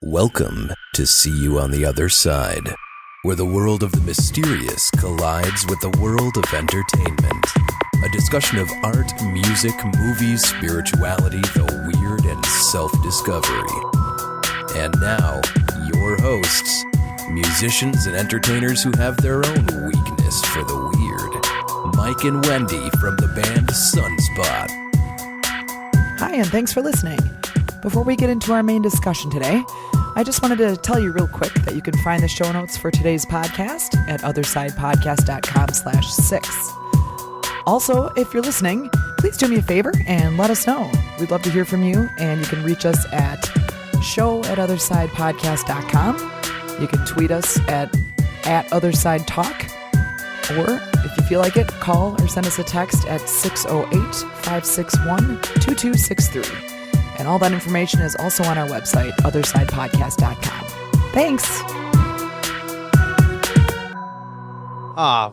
Welcome to See You on the Other Side, where the world of the mysterious collides with the world of entertainment. A discussion of art, music, movies, spirituality, the weird, and self-discovery. And now, your hosts, musicians and entertainers who have their own weakness for the weird, Mike and Wendy from the band Sunspot. Hi, and thanks for listening. Before we get into our main discussion today, I just wanted to tell you real quick that you can find the show notes for today's podcast at othersidepodcast.com/6. Also, if you're listening, please do me a favor and let us know. We'd love to hear from you, and you can reach us at show@othersidepodcast.com. You can tweet us at OthersideTalk, or if you feel like it, call or send us a text at 608-561-2263. And all that information is also on our website, othersidepodcast.com. Thanks.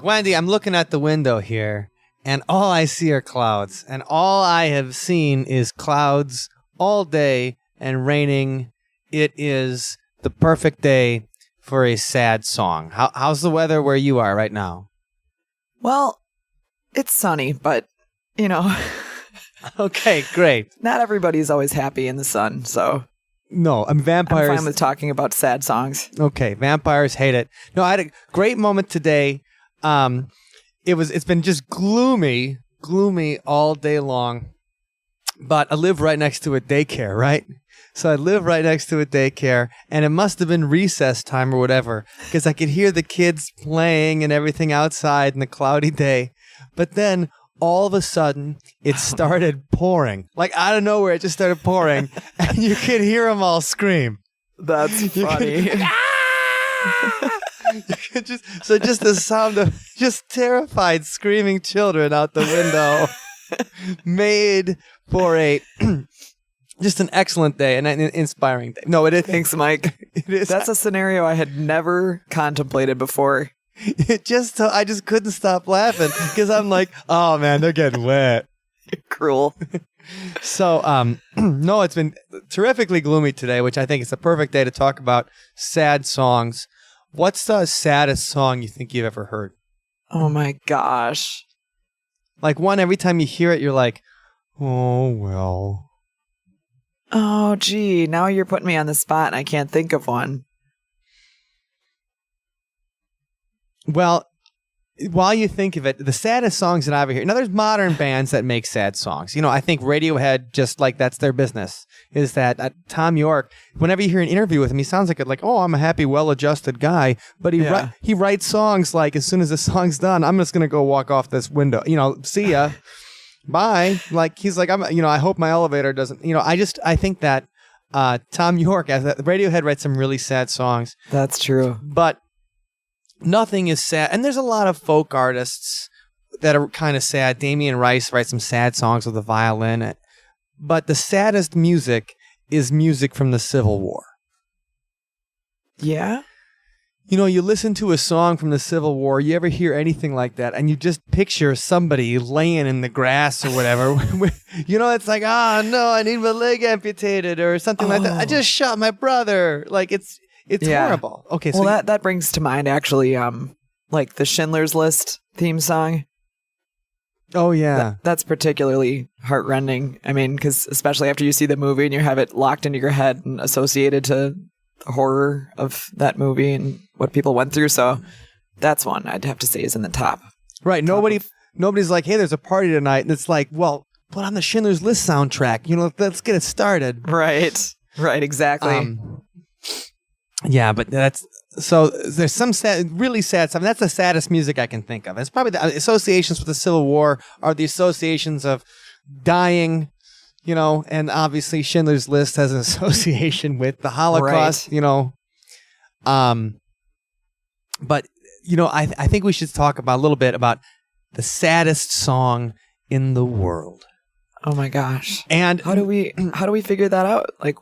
Wendy, I'm looking at the window here, and all I see are clouds. And all I have seen is clouds all day and raining. It is the perfect day for a sad song. How's the weather where you are right now? Well, it's sunny, but, you know... Okay, great. Not everybody's always happy in the sun, so... No, vampires... I'm fine with talking about sad songs. Okay, vampires hate it. No, I had a great moment today. It's been just gloomy all day long. But I live right next to a daycare, right? So I live right next to a daycare, and it must have been recess time or whatever, because I could hear the kids playing and everything outside in the cloudy day. But then... all of a sudden, it started pouring. Like, out of nowhere, it just started pouring. And you could hear them all scream. That's funny. Just the sound of just terrified, screaming children out the window made for a... just an excellent day and an inspiring day. No, it is. Thanks, Mike. It is. That's a scenario I had never contemplated before. I just couldn't stop laughing because I'm like, oh man, they're getting wet. Cruel. So, no, it's been terrifically gloomy today, which I think is the perfect day to talk about sad songs. What's the saddest song you think you've ever heard? Oh my gosh. Like one, every time you hear it, you're like, oh, well. Oh, gee, now you're putting me on the spot and I can't think of one. Well, while you think of it, the saddest songs that I've ever heard. Now, there's modern bands that make sad songs. You know, I think Radiohead, just like that's their business, is that Tom York, whenever you hear an interview with him, he sounds like, oh, I'm a happy, well-adjusted guy. But he writes songs like, as soon as the song's done, I'm just going to go walk off this window. You know, see ya. Bye. Like, he's like, I hope my elevator doesn't, I think that Tom York, Radiohead writes some really sad songs. That's true. But nothing is sad. And there's a lot of folk artists that are kind of sad. Damien Rice writes some sad songs with a violin. But the saddest music is music from the Civil War. Yeah? You know, you listen to a song from the Civil War, you ever hear anything like that, and you just picture somebody laying in the grass or whatever. It's like, oh, no, I need my leg amputated or something like that. I just shot my brother. Like, it's horrible. Okay, so that brings to mind actually, like the Schindler's List theme song. Oh yeah, that's particularly heartrending. I mean, because especially after you see the movie and you have it locked into your head and associated to the horror of that movie and what people went through. So that's one I'd have to say is in the top. Right. Nobody's like, hey, there's a party tonight, and it's like, well, put on the Schindler's List soundtrack. Let's get it started. Right. Exactly. Yeah, but there's some really sad stuff. And that's the saddest music I can think of. It's probably the associations with the Civil War are the associations of dying, and obviously Schindler's List has an association with the Holocaust, right. But, I think we should talk a little bit about the saddest song in the world. Oh my gosh. And how do we figure that out? Like,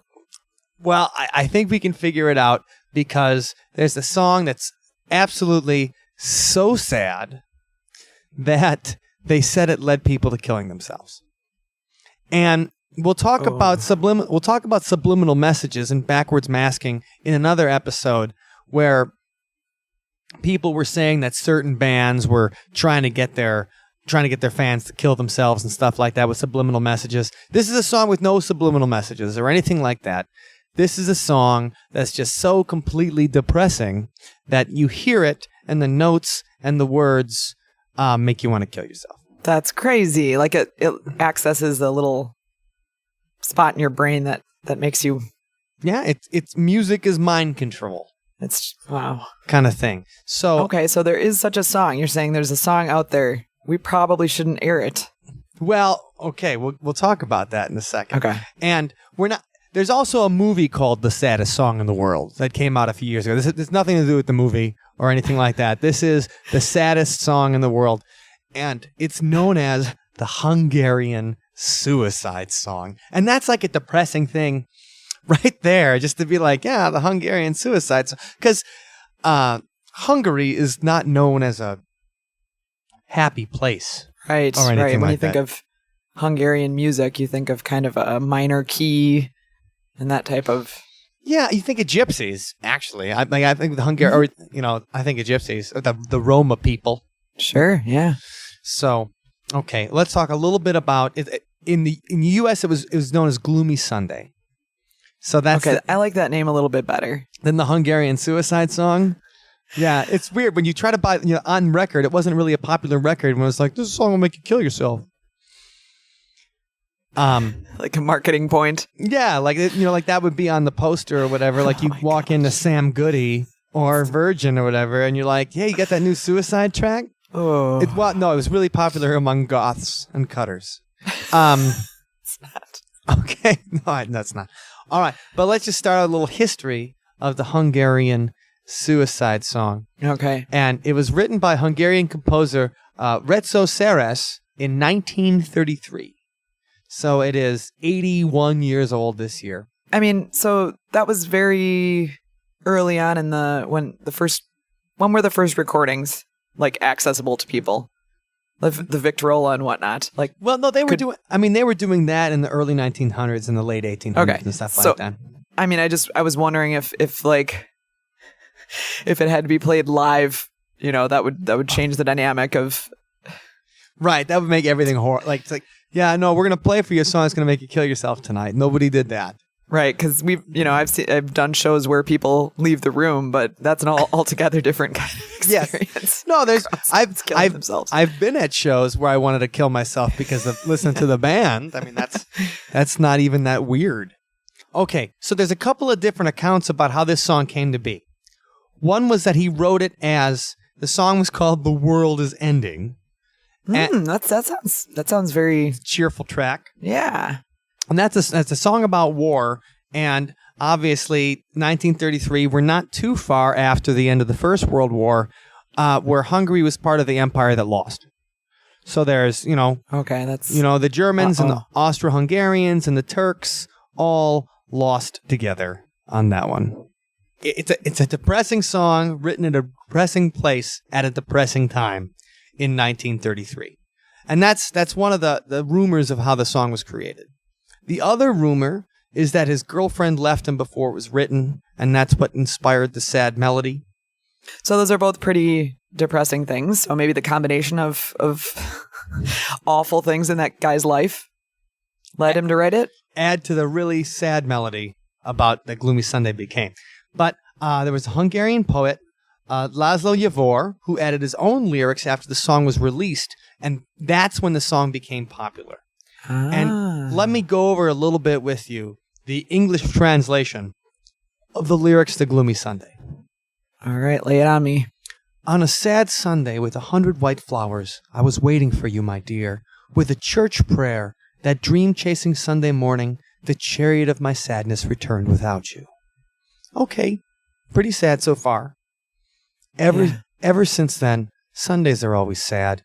well, I think we can figure it out because there's a song that's absolutely so sad that they said it led people to killing themselves. And we'll talk about subliminal messages and backwards masking in another episode, where people were saying that certain bands were trying to get their fans to kill themselves and stuff like that with subliminal messages. This is a song with no subliminal messages or anything like that. This is a song that's just so completely depressing that you hear it and the notes and the words make you want to kill yourself. That's crazy. Like it accesses a little spot in your brain that makes you... Yeah, it's music is mind control. It's, wow. Kind of thing. So okay, so there is such a song. You're saying there's a song out there. We probably shouldn't air it. Well, okay, we'll talk about that in a second. Okay. And there's also a movie called The Saddest Song in the World that came out a few years ago. There's nothing to do with the movie or anything like that. This is the saddest song in the world. And it's known as the Hungarian suicide song. And that's like a depressing thing right there, just to be like, yeah, the Hungarian suicide song. Because Hungary is not known as a happy place. Right, right. When you think of Hungarian music, you think of kind of a minor key and that type of... Yeah, you think of gypsies, actually. I think the Hungarian, I think of gypsies, the Roma people. Sure, yeah. So, okay, let's talk a little bit about it. In the U.S., it was known as Gloomy Sunday. So that's okay. I like that name a little bit better than the Hungarian suicide song. Yeah, it's weird when you try to buy on record. It wasn't really a popular record when it's like, this song will make you kill yourself. Like a marketing point. Yeah, like like that would be on the poster or whatever. Like you walk into Sam Goody or Virgin or whatever, and you're like, "Hey, you got that new Suicide track?" Oh, it was really popular among goths and cutters. It's not. Okay, no, that's not. All right, but let's just start a little history of the Hungarian suicide song. Okay, and it was written by Hungarian composer Retso Seres in 1933. So it is 81 years old this year. I mean, so that was very early on in when were the first recordings like accessible to people? The Victrola and whatnot. Like, well, no, they were doing that in the early 1900s and the late 1800s and stuff like that. I mean, I was wondering if it had to be played live, that would change the dynamic of. Right, that would make everything horrible. Like, it's like, yeah, no, we're gonna play for you a song that's gonna make you kill yourself tonight. Nobody did that. Right, because I've done shows where people leave the room, but that's an altogether different kind of experience. Yes. No, I've been at shows where I wanted to kill myself because of listening to the band. I mean, that's not even that weird. Okay, so there's a couple of different accounts about how this song came to be. One was that he wrote it as the song was called "The World Is Ending." That sounds very cheerful track. Yeah. And that's a song about war, and obviously 1933, we're not too far after the end of the First World War, where Hungary was part of the empire that lost. So there's, okay, that's the Germans and the Austro-Hungarians and the Turks all lost together on that one. It's a depressing song written at a depressing place at a depressing time in 1933. And that's one of the rumors of how the song was created. The other rumor is that his girlfriend left him before it was written, and that's what inspired the sad melody. So those are both pretty depressing things. So maybe the combination of awful things in that guy's life led him to write it? Add to the really sad melody about that Gloomy Sunday became. But there was a Hungarian poet, Laszlo Javor, who added his own lyrics after the song was released, and that's when the song became popular. And let me go over a little bit with you the English translation of the lyrics to Gloomy Sunday. All right, lay it on me. On a sad Sunday with 100 white flowers, I was waiting for you, my dear, with a church prayer, that dream-chasing Sunday morning, the chariot of my sadness returned without you. Okay, pretty sad so far. Ever since then, Sundays are always sad.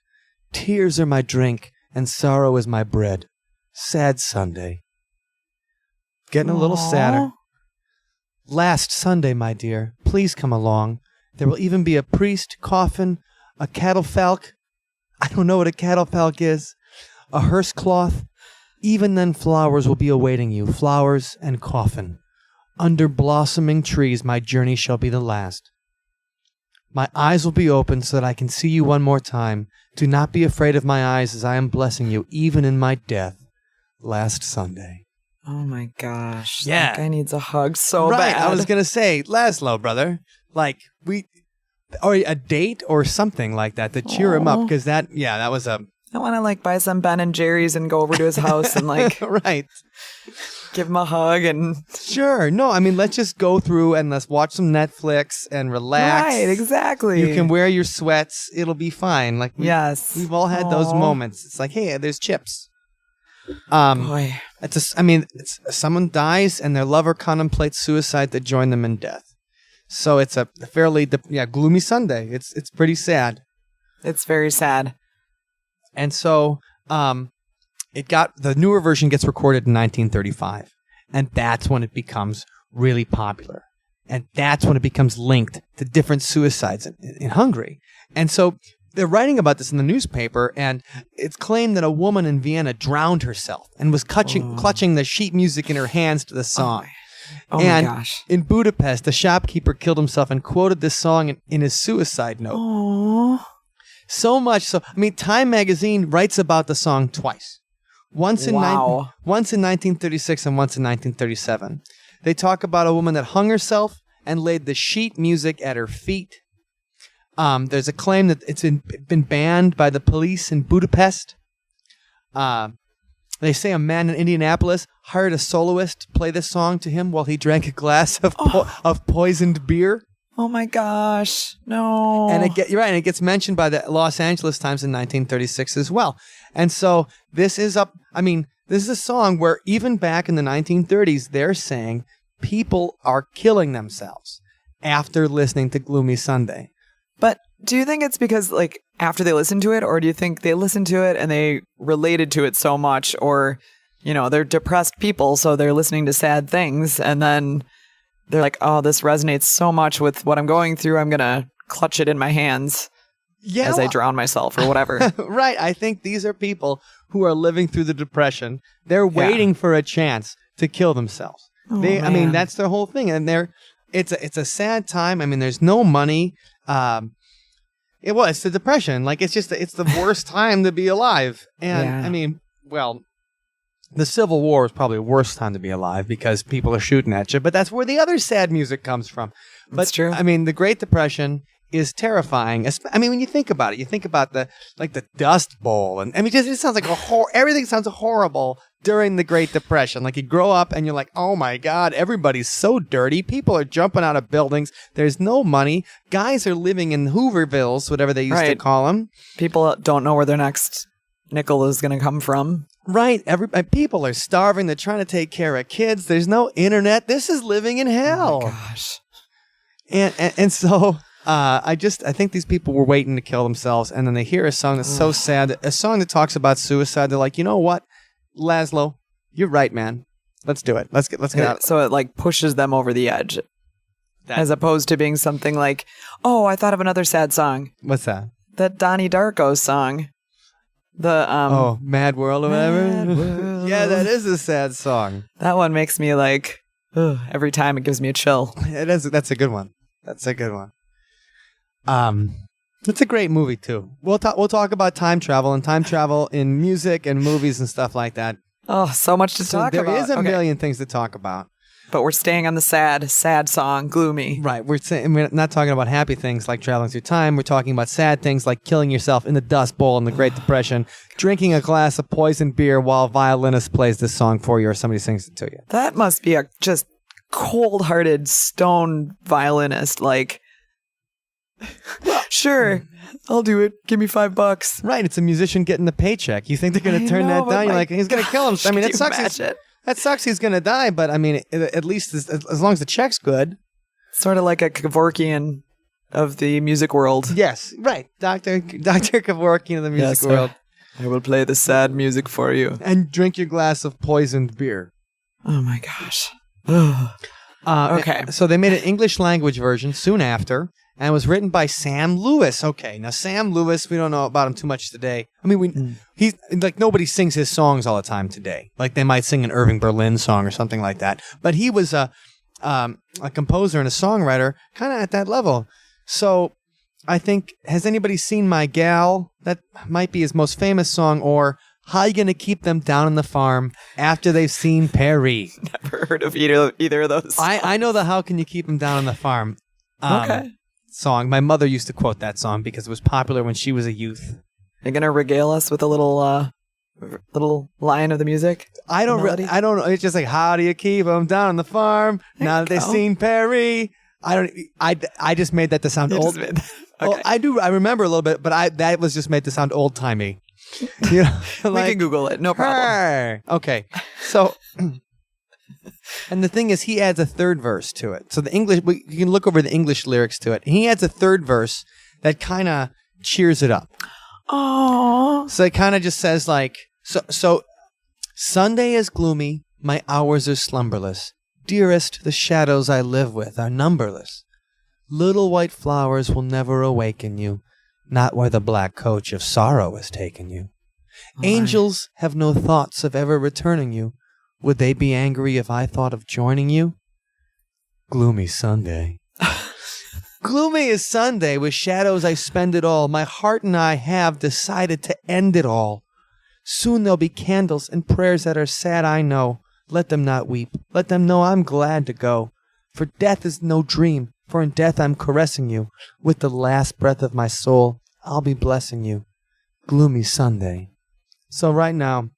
Tears are my drink, and sorrow is my bread. Sad Sunday. Getting a little sadder. Last Sunday, my dear, please come along. There will even be a priest, coffin, a catafalque. I don't know what a catafalque is. A hearse cloth, Even then flowers will be awaiting you, flowers and coffin. Under blossoming trees my journey shall be the last. My eyes will be open so that I can see you one more time. Do not be afraid of my eyes as I am blessing you, even in my death. Last Sunday. Oh my gosh. Yeah. That guy needs a hug so Right, bad. I was going to say, Laszlo, brother, like, or a date or something like that to cheer him up, because that was a... I want to like buy some Ben and Jerry's and go over to his house and like right. give him a hug and... Sure. No, I mean, let's just go through and let's watch some Netflix and relax. Right, exactly. You can wear your sweats. It'll be fine. Like, yes. We've all had those moments. It's like, hey, there's chips. Boy. It's someone dies and their lover contemplates suicide to join them in death. So it's a fairly, gloomy Sunday. It's pretty sad. It's very sad. And so, the newer version gets recorded in 1935, and that's when it becomes really popular, and that's when it becomes linked to different suicides in Hungary. And so they're writing about this in the newspaper, and it's claimed that a woman in Vienna drowned herself and was clutching the sheet music in her hands to the song. Oh and my gosh. In Budapest, the shopkeeper killed himself and quoted this song in his suicide note. Oh. So much so, I mean, Time magazine writes about the song twice. Once in 1936 and once in 1937. They talk about a woman that hung herself and laid the sheet music at her feet. There's a claim that it's been banned by the police in Budapest. They say a man in Indianapolis hired a soloist to play this song to him while he drank a glass of poisoned beer. Oh my gosh. No. And it gets mentioned by the Los Angeles Times in 1936 as well. And so this is a song where even back in the 1930s, they're saying people are killing themselves after listening to Gloomy Sunday. But do you think it's because like after they listen to it, or do you think they listened to it and they related to it so much, or, you know, they're depressed people, so they're listening to sad things and then they're like, oh, this resonates so much with what I'm going through. I'm going to clutch it in my hands as I drown myself or whatever. Right. I think these are people who are living through the depression. They're waiting for a chance to kill themselves. I mean, that's their whole thing. And it's a sad time. I mean, there's no money. It's the depression. Like, it's the worst time to be alive. And I mean, well, the Civil War is probably the worst time to be alive because people are shooting at you, but that's where the other sad music comes from. That's true. I mean, the Great Depression is terrifying. I mean, when you think about it, you think about the Dust Bowl, and I mean, it sounds like everything sounds horrible during the Great Depression. Like, you grow up and you're like, oh my God, everybody's so dirty. People are jumping out of buildings. There's no money. Guys are living in Hoovervilles, whatever they used to call them. People don't know where their next nickel is going to come from. Right. People are starving. They're trying to take care of kids. There's no internet. This is living in hell. Oh my gosh. And so I think these people were waiting to kill themselves, and then they hear a song that's so sad, a song that talks about suicide. They're like, you know what, Laszlo, you're right, man. Let's do it. Let's get out. So it like pushes them over the edge, as opposed to being something like, oh, I thought of another sad song. What's that? That Donnie Darko song. The Mad World or whatever. World. Yeah, that is a sad song. That one makes me like, every time it gives me a chill. It is. That's a good one. It's a great movie too. We'll talk about time travel in music and movies and stuff like that. Oh, so much to talk about. There is a million things to talk about. But we're staying on the sad song, Gloomy. Right. We're not talking about happy things like traveling through time. We're talking about sad things like killing yourself in the Dust Bowl in the Great Depression, drinking a glass of poisoned beer while a violinist plays this song for you or somebody sings it to you. That must be a just cold-hearted stone violinist. Like, sure, I'll do it. Give me $5. Right. It's a musician getting the paycheck. You think they're going to turn that down? You're like, he's going to kill him. I mean, it sucks. That sucks. He's going to die, but I mean, at least as long as the check's good. Sort of like a Kevorkian of the music world. Yes, right. Dr. Kevorkian of the music world. I will play the sad music for you. And drink your glass of poisoned beer. Oh my gosh. Okay. So they made an English language version soon after, and it was written by Sam Lewis. Okay, now Sam Lewis, we don't know about him too much today. I mean, he's like nobody sings his songs all the time today. Like they might sing an Irving Berlin song or something like that. But he was a composer and a songwriter, kind of at that level. So I think, has anybody seen My Gal? That might be his most famous song. Or How You Gonna Keep Them Down on the Farm After They've Seen Perry? Never heard of either of those. I know the How Can You Keep Them Down on the Farm song. My mother used to quote that song because it was popular when she was a youth. You're gonna regale us with a little line of the music? I don't know. It's just like, how do you keep them down on the farm now that they've seen Perry? I just made that to sound old. Okay. Well, I remember a little bit, but that was just made to sound old timey. You know, we can Google it, no problem. Okay, so and the thing is, he adds a third verse to it. So you can look over the English lyrics to it. And he adds a third verse that kind of cheers it up. Oh, so it kind of just says like, so Sunday is gloomy, my hours are slumberless. Dearest, the shadows I live with are numberless. Little white flowers will never awaken you, not where the black coach of sorrow has taken you. Angels have no thoughts of ever returning you. Would they be angry if I thought of joining you? Gloomy Sunday. Gloomy is Sunday, with shadows I spend it all. My heart and I have decided to end it all. Soon there'll be candles and prayers that are sad, I know. Let them not weep. Let them know I'm glad to go. For death is no dream, for in death I'm caressing you. With the last breath of my soul, I'll be blessing you. Gloomy Sunday. So right now,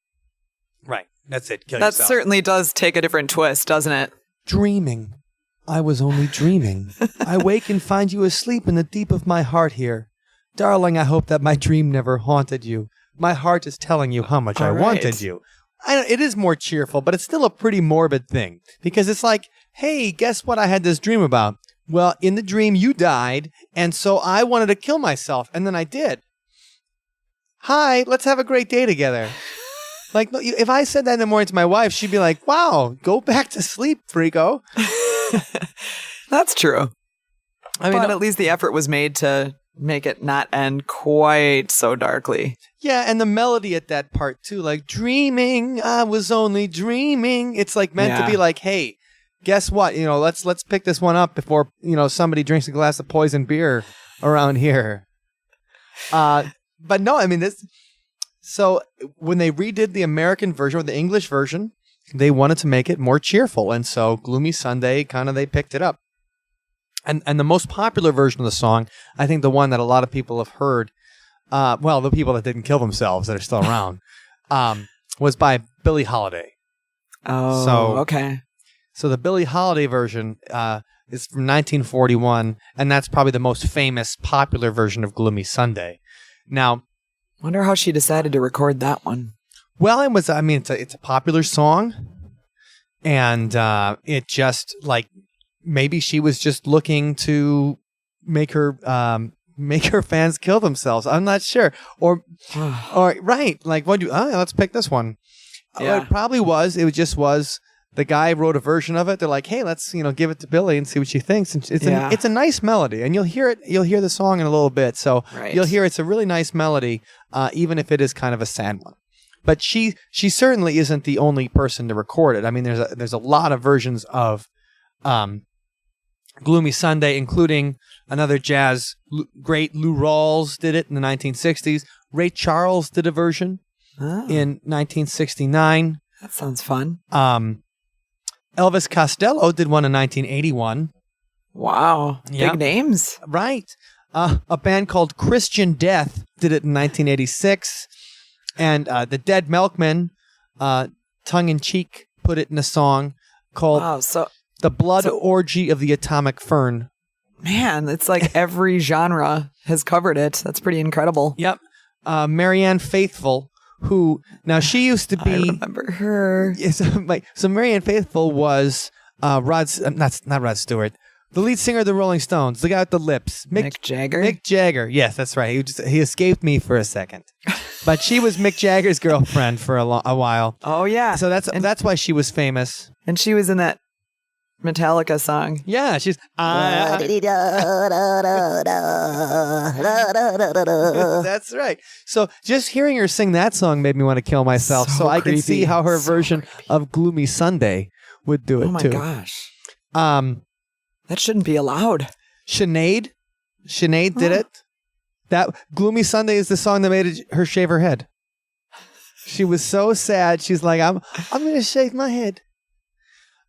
that's it. Kill that yourself. Certainly does take a different twist, doesn't it? Dreaming. I was only dreaming. I wake and find you asleep in the deep of my heart here. Darling, I hope that my dream never haunted you. My heart is telling you how much I wanted you. It is more cheerful, but it's still a pretty morbid thing. Because it's like, hey, guess what I had this dream about? Well, in the dream, you died, and so I wanted to kill myself, and then I did. Hi, let's have a great day together. Like, if I said that in the morning to my wife, she'd be like, wow, go back to sleep, freako. That's true. I mean, but at least the effort was made to make it not end quite so darkly. Yeah, and the melody at that part, too. Like, dreaming, I was only dreaming. It's like meant to be like, hey, guess what? You know, let's pick this one up before, you know, somebody drinks a glass of poison beer around here. But no, I mean, this... So when they redid the American version or the English version, they wanted to make it more cheerful. And so Gloomy Sunday, they picked it up. And the most popular version of the song, I think the one that a lot of people have heard, the people that didn't kill themselves that are still around, was by Billie Holiday. Oh, okay. So the Billie Holiday version is from 1941, and that's probably the most famous, popular version of Gloomy Sunday. Now, wonder how she decided to record that one. Well, it's a popular song, and it just like maybe she was just looking to make her fans kill themselves. I'm not sure, or right, like let's pick this one. Yeah. It probably was. It just was. The guy wrote a version of it. They're like, hey, let's give it to Billie and see what she thinks. And it's a nice melody, and you'll hear it. You'll hear the song in a little bit, so you'll hear it's a really nice melody, even if it is kind of a sad one. But she certainly isn't the only person to record it. I mean, there's a lot of versions of Gloomy Sunday, including another jazz great Lou Rawls did it in the 1960s. Ray Charles did a version in 1969. That sounds fun. Elvis Costello did one in 1981. Wow. Yep. Big names. Right. A band called Christian Death did it in 1986. And the Dead Milkmen, tongue-in-cheek, put it in a song called The Blood Orgy of the Atomic Fern. Man, it's like every genre has covered it. That's pretty incredible. Yep. Marianne Faithfull, who now she used to be. I remember her. So Marianne Faithfull was not Rod Stewart, the lead singer of the Rolling Stones, the guy with the lips, Mick Jagger. Mick Jagger, yes, that's right. He escaped me for a second, but she was Mick Jagger's girlfriend for a while. Oh yeah. So that's why she was famous. And she was in that Metallica song. Yeah, she's. That's right. So just hearing her sing that song made me want to kill myself. So I can see how her version of Gloomy Sunday would do it too. Oh my gosh. That shouldn't be allowed. Sinead did it. That Gloomy Sunday is the song that made her shave her head. She was so sad. She's like, I'm going to shave my head.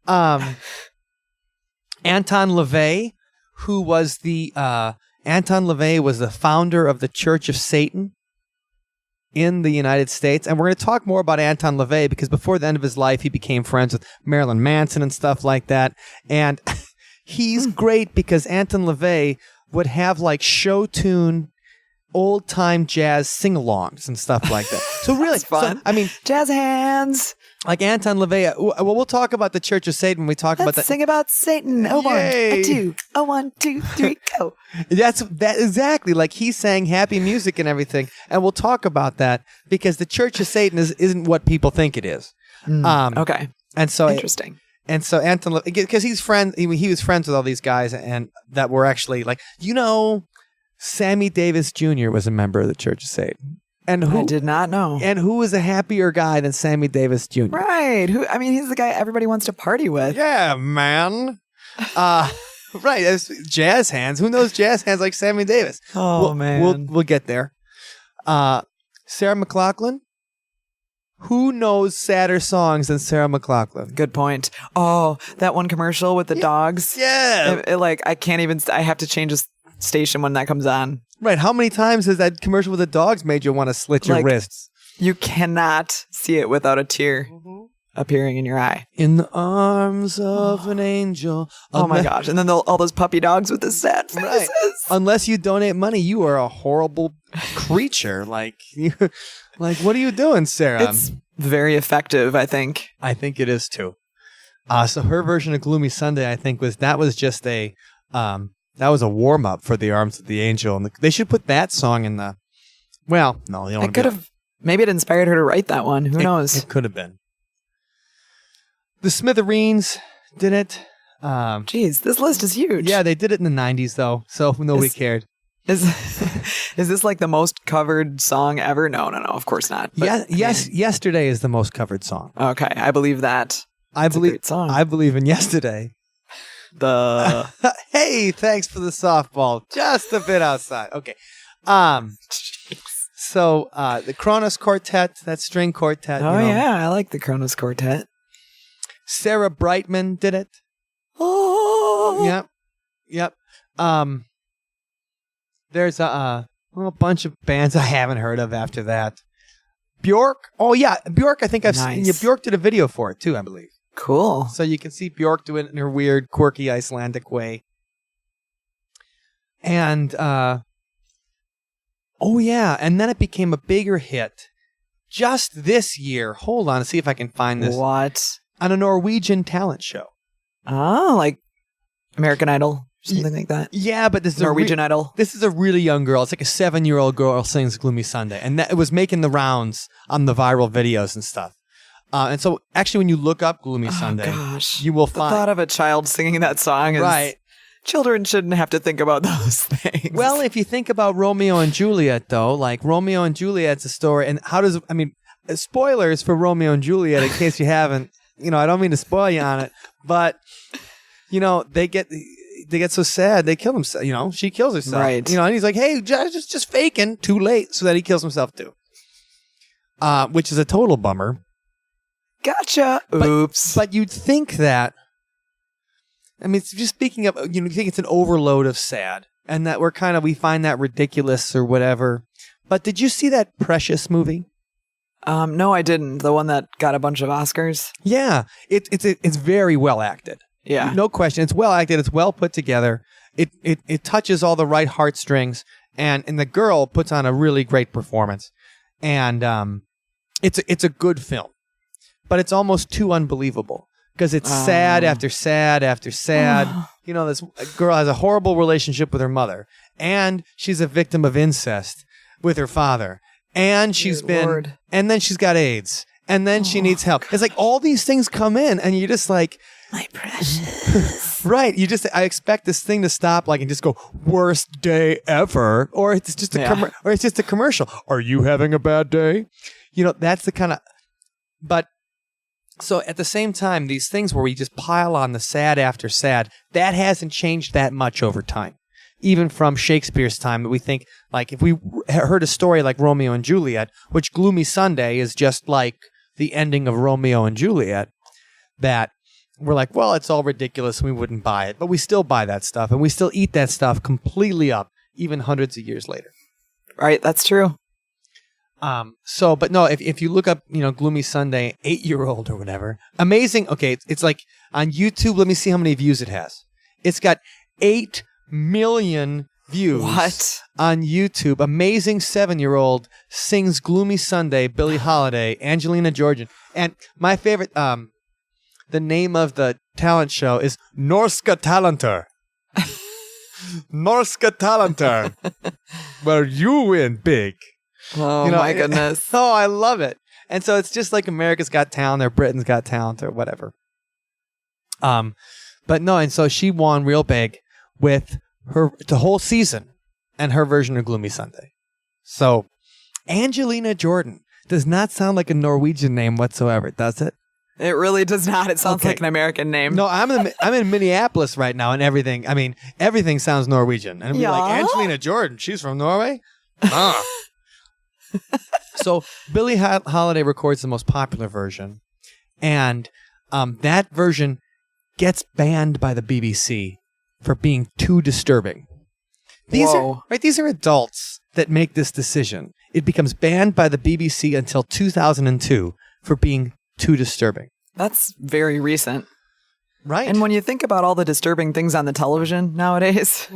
Anton LaVey, who was Anton LaVey was the founder of the Church of Satan in the United States. And we're going to talk more about Anton LaVey because before the end of his life, he became friends with Marilyn Manson and stuff like that. And he's great because Anton LaVey would have like show tune old time jazz sing-alongs and stuff like that. So really fun. So, I mean, jazz hands. Like Anton LaVey. Well, we'll talk about the Church of Satan when we talk about that. Sing about Satan. Oh, Yay. 1, a 2, a 1, 2, 3, go. That exactly. Like he sang happy music and everything, and we'll talk about that because the Church of Satan isn't what people think it is. Okay. And so interesting. And so Anton, because he was friends with all these guys, and that were actually like, Sammy Davis Jr. was a member of the Church of Satan. And I did not know. And who was a happier guy than Sammy Davis Jr.? Right. He's the guy everybody wants to party with. Yeah, man. Right. That's jazz hands. Who knows jazz hands like Sammy Davis? Oh, man. We'll get there. Sarah McLachlan. Who knows sadder songs than Sarah McLachlan? Good point. Oh, that one commercial with the dogs. Yeah. I can't even. I have to change a station when that comes on. Right. How many times has that commercial with the dogs made you want to slit your wrists? You cannot see it without a tear appearing in your eye. In the arms of an angel. Oh my gosh. And then all those puppy dogs with the sad faces. Right. Unless you donate money, you are a horrible creature. Like, what are you doing, Sarah? It's very effective, I think. I think it is too. So her version of Gloomy Sunday, I think, was just a that was a warm up for the Arms of the Angel, and they should put that song in the. Well, no, they don't. It could have. Maybe it inspired her to write that one. Who knows? It could have been. The Smithereens did it. Jeez, this list is huge. Yeah, they did it in the 90s though, so nobody cared. Is this like the most covered song ever? No, of course not. But, yes, Yesterday is the most covered song. Okay, I believe that. I believe a great song. I believe in Yesterday. Hey, thanks for the softball. Just a bit outside. Okay. So the Kronos Quartet, that string quartet. Oh yeah, I like the Kronos Quartet. Sarah Brightman did it. Oh. Yep. There's a bunch of bands I haven't heard of after that. Bjork. Oh yeah, Bjork. I think I've seen. Yeah, Bjork did a video for it too, I believe. Cool. So you can see Bjork do it in her weird, quirky Icelandic way. And and then it became a bigger hit just this year. Hold on, to see if I can find this. What? On a Norwegian talent show. Oh, like American Idol, something like that. Yeah, but this is Norwegian Idol. This is a really young girl. It's like a 7-year-old girl sings Gloomy Sunday, and it was making the rounds on the viral videos and stuff. And so, actually, when you look up Gloomy Sunday, you will find... The thought of a child singing that song is... Right. Children shouldn't have to think about those things. Well, if you think about Romeo and Juliet, though, like Romeo and Juliet's a story, and spoilers for Romeo and Juliet, in case you haven't, I don't mean to spoil you on it, but, they get so sad, they kill themselves, she kills herself. Right. And he's like, hey, just faking, too late, so that he kills himself, too. Which is a total bummer. Gotcha. Oops. But you'd think that, just speaking of, you think it's an overload of sad, and that we find that ridiculous or whatever. But did you see that Precious movie? No, I didn't. The one that got a bunch of Oscars? Yeah. It's very well acted. Yeah. No question. It's well acted. It's well put together. It touches all the right heartstrings, and the girl puts on a really great performance. And it's a good film. But it's almost too unbelievable because it's sad after sad after sad. This girl has a horrible relationship with her mother, and she's a victim of incest with her father, and and then she's got AIDS, And then she needs help. It's like all these things come in and you're just like, my precious. right. I expect this thing to stop like and just go, worst day ever. Or it's just a commercial. Are you having a bad day? That's the kind of, but so at the same time, these things where we just pile on the sad after sad, that hasn't changed that much over time. Even from Shakespeare's time, that we think, like, if we heard a story like Romeo and Juliet, which Gloomy Sunday is just like the ending of Romeo and Juliet, that we're like, well, it's all ridiculous and we wouldn't buy it. But we still buy that stuff and we still eat that stuff completely up, even hundreds of years later. Right, that's true. But no, if you look up, Gloomy Sunday, 8-year-old or whatever, amazing. Okay, it's like on YouTube. Let me see how many views it has. It's got 8 million views. What? On YouTube? Amazing 7-year-old sings Gloomy Sunday, Billie Holiday, Angelina Jordan, and my favorite. The name of the talent show is Norska Talentar. Norska Talentar, where you win big. Oh, my goodness. Oh, I love it. And so it's just like America's Got Talent or Britain's Got Talent or whatever. But no, and so she won real big with the whole season and her version of Gloomy Sunday. So Angelina Jordan does not sound like a Norwegian name whatsoever, does it? It really does not. It sounds like an American name. No, I'm in Minneapolis right now and everything sounds Norwegian. And we're like, Angelina Jordan, she's from Norway? Ah. So Billie Holiday records the most popular version, and that version gets banned by the BBC for being too disturbing. These are adults that make this decision. It becomes banned by the BBC until 2002 for being too disturbing. That's very recent. Right. And when you think about all the disturbing things on the television nowadays,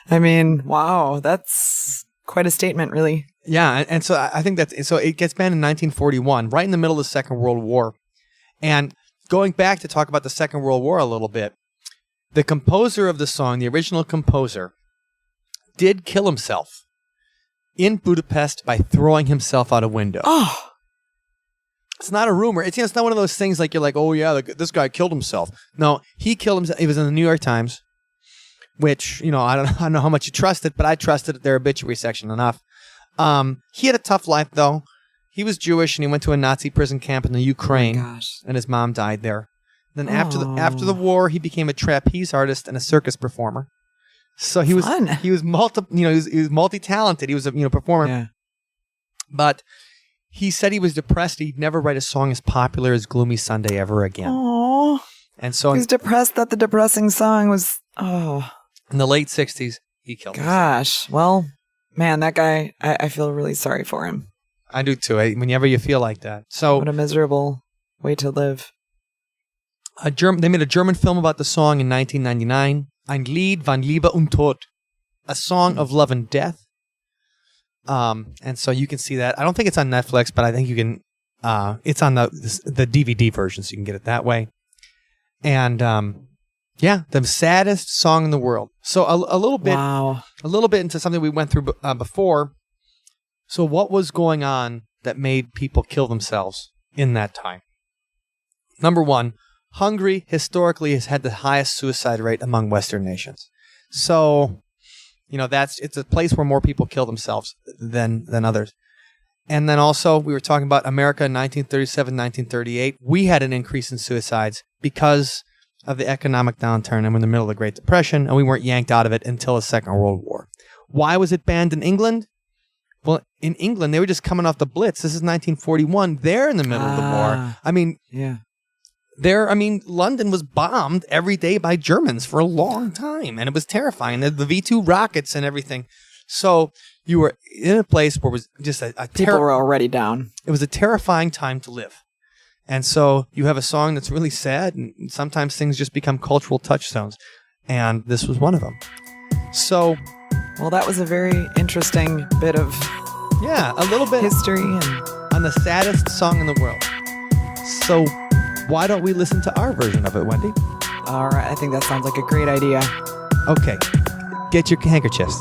I mean, wow, that's quite a statement, really. Yeah, and so I think so it gets banned in 1941, right in the middle of the Second World War. And going back to talk about the Second World War a little bit, the composer of the song, the original composer, did kill himself in Budapest by throwing himself out a window. Oh. It's not a rumor. It's not one of those things like you're like, oh yeah, this guy killed himself. No, he killed himself. It was in the New York Times, which, I don't know how much you trust it, but I trusted their obituary section enough. He had a tough life, though. He was Jewish, and he went to a Nazi prison camp in the Ukraine, and his mom died there. Then after the war, he became a trapeze artist and a circus performer. So he was multi-talented. He was a performer. Yeah. But he said he was depressed. He'd never write a song as popular as Gloomy Sunday ever again. Aww. And so he was depressed that the depressing song was. Oh. In the late 60s, he killed himself. Gosh. Well, man, that guy, I feel really sorry for him. I do too. Whenever you feel like that. So what a miserable way to live. They made a German film about the song in 1999. Ein Lied von Liebe und Tod, a song of love and death. And so you can see that. I don't think it's on Netflix, but I think you can. It's on the DVD version, so you can get it that way. And the saddest song in the world. So a little bit into something we went through before. So what was going on that made people kill themselves in that time? Number one, Hungary historically has had the highest suicide rate among Western nations. So, it's a place where more people kill themselves than others. And then also, we were talking about America in 1937, 1938. We had an increase in suicides because of the economic downturn, and we're in the middle of the Great Depression, and we weren't yanked out of it until the Second World War. Why was it banned in England? Well, in England, they were just coming off the Blitz. This is 1941. They're in the middle of the war. I mean, London was bombed every day by Germans for a long time, and it was terrifying. The V-2 rockets and everything. So you were in a place where it was just people were already down. It was a terrifying time to live. And so you have a song that's really sad, and sometimes things just become cultural touchstones. And this was one of them. So, well, that was a very interesting bit of a little bit history on the saddest song in the world. So why don't we listen to our version of it, Wendy? All right, I think that sounds like a great idea. Okay, get your handkerchiefs.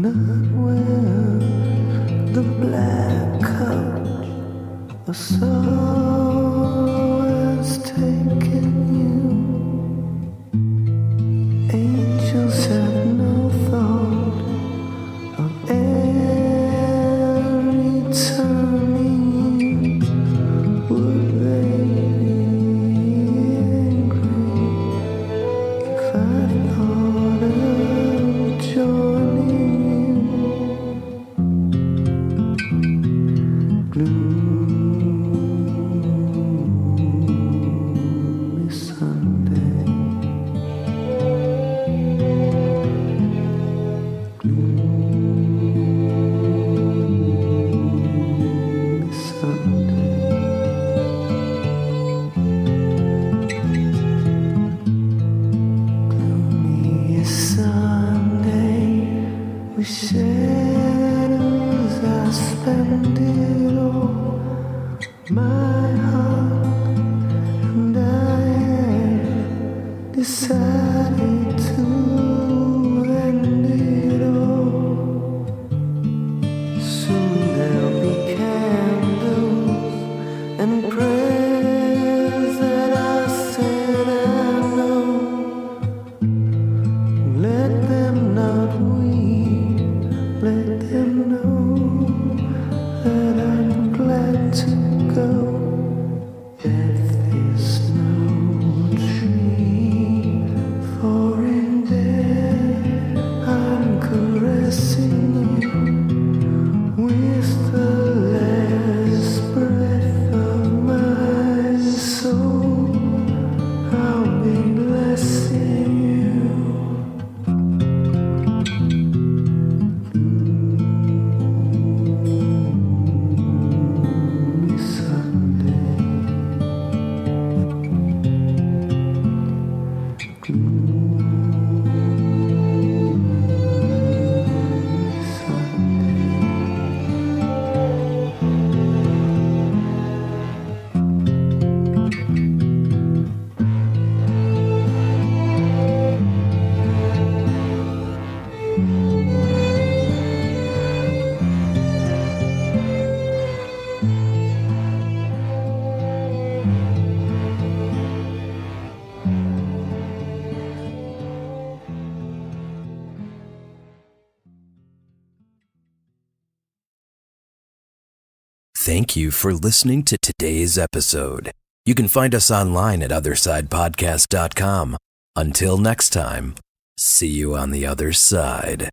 Not where the black couch was always taking you. Angels have no thought of returning. Would they be angry if I thought of joining you? Gloomy Sunday. Gloomy Sunday. Gloomy Sunday, with shadows I spend it all. My heart and I have decided to end it all. Soon there'll be candles and prayers that I said I know. Let them not weep, let them know that I'm glad to go. Death is no tree, for in death I'm caressing you with the last breath of my soul. I'll be blessing you. Gloomy Sunday. Gloomy Sunday. Thank you for listening to today's episode. You can find us online at othersidepodcast.com. Until next time, see you on the other side.